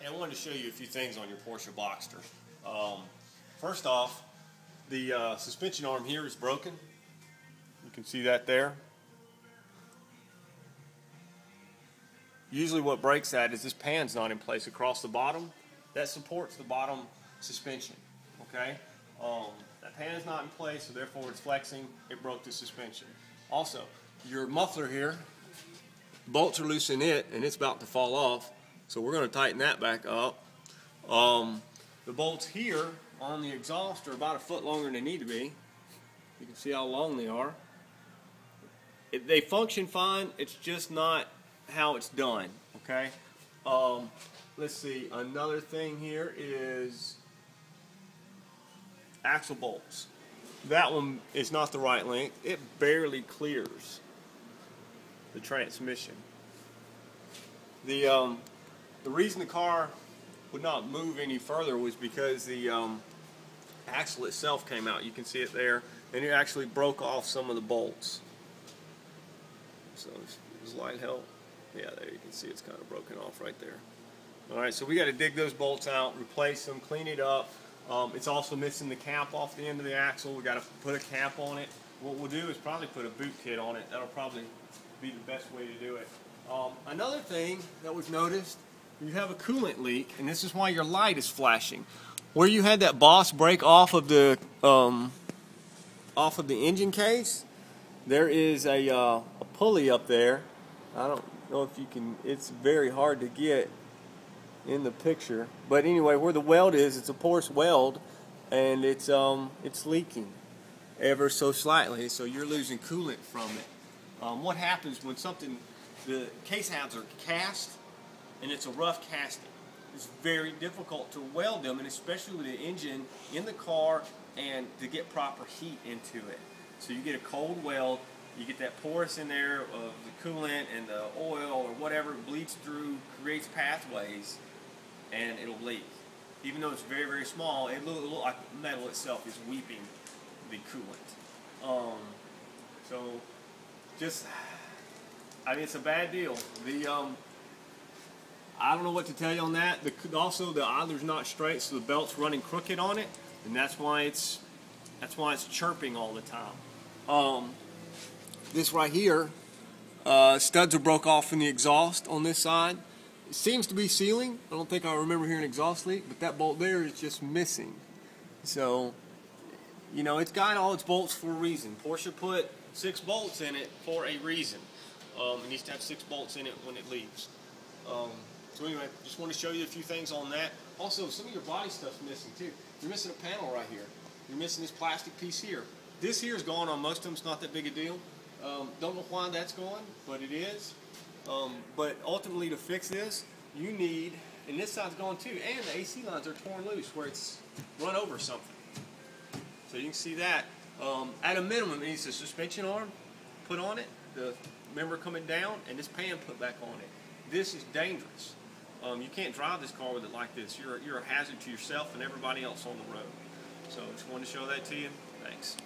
And I wanted to show you a few things on your Porsche Boxster. First off, the suspension arm here is broken. You can see that there. Usually what breaks that is this pan's not in place across the bottom. That supports the bottom suspension. Okay? That pan is not in place, so therefore it's flexing. It broke the suspension. Also, your muffler here, bolts are loose in it, and it's about to fall off. So we're going to tighten that back up. The bolts here on the exhaust are about a foot longer than they need to be. You can see how long they are. They function fine. It's just not how it's done. Okay. Let's see. Another thing here is axle bolts. That one is not the right length. It barely clears the transmission. The reason the car would not move any further was because the axle itself came out. You can see it there, and it actually broke off some of the bolts. So does light help? Yeah, there you can see it's kind of broken off right there. All right, so we got to dig those bolts out, replace them, clean it up. It's also missing the cap off the end of the axle. We got to put a cap on it. What we'll do is probably put a boot kit on it. That'll probably be the best way to do it. Another thing that we've noticed, you have a coolant leak, and this is why your light is flashing. Where you had that boss break off of the engine case, there is a pulley up there. I don't know if you can. It's very hard to get in the picture, but anyway, where the weld is, it's a porous weld, and it's leaking ever so slightly. So you're losing coolant from it. What happens when the case halves are cast, and it's a rough casting. It's very difficult to weld them, and especially with the engine in the car and to get proper heat into it. So you get a cold weld, you get that porous in there of the coolant and the oil or whatever bleeds through, creates pathways, and it'll leak. Even though it's very, very small, it'll look like the metal itself is weeping the coolant. So just, I mean, it's a bad deal. I don't know what to tell you on that. Also, the idler's not straight, so the belt's running crooked on it, and that's why it's chirping all the time. This right here, studs are broke off from the exhaust on this side. It seems to be sealing. I don't think I remember hearing an exhaust leak, but that bolt there is just missing. So, you know, it's got all its bolts for a reason. Porsche put 6 bolts in it for a reason. It needs to have 6 bolts in it when it leaves. So anyway, just want to show you a few things on that. Also, some of your body stuff's missing too. You're missing a panel right here. You're missing this plastic piece here. This here is gone on most of them. It's not that big a deal. Don't know why that's gone, but it is. But ultimately, to fix this, you need, and this side's gone too, and the AC lines are torn loose where it's run over something. So you can see that. At a minimum, it needs a suspension arm put on it, the member coming down, and this pan put back on it. This is dangerous. You can't drive this car with it like this. You're a hazard to yourself and everybody else on the road. So just wanted to show that to you. Thanks.